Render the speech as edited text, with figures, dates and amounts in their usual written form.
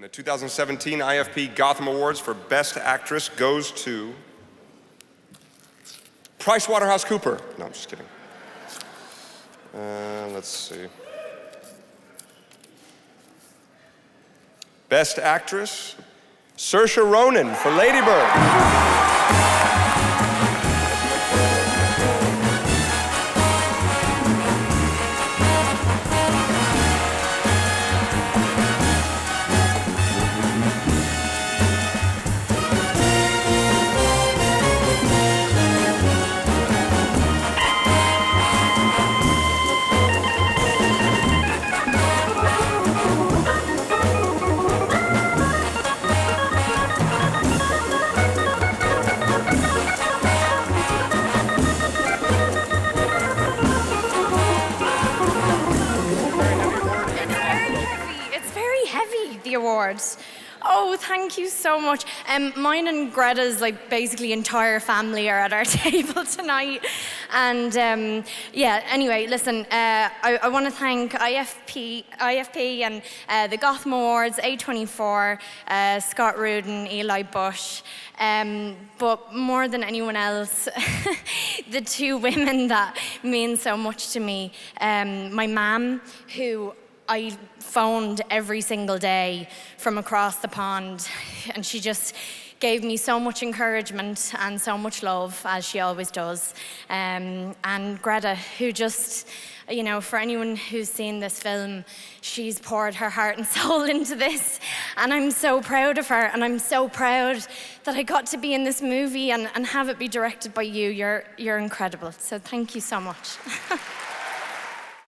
the 2017 IFP Gotham Awards for Best Actress goes to PricewaterhouseCoopers. No, I'm just kidding. Let's see. Best Actress, Saoirse Ronan for Lady Bird. The awards. Oh, thank you so much. Mine and Greta's basically entire family are at our table tonight. And yeah, anyway, listen, I want to thank IFP and the Gotham Awards, A24, Scott Rudin, Eli Bush, but more than anyone else, the two women that mean so much to me. My mum, who I phoned every single day from across the pond, and she just gave me so much encouragement and so much love, as she always does. And Greta, who just, for anyone who's seen this film, she's poured her heart and soul into this, and I'm so proud of her, and I'm so proud that I got to be in this movie and have it be directed by you. You're incredible, so thank you so much.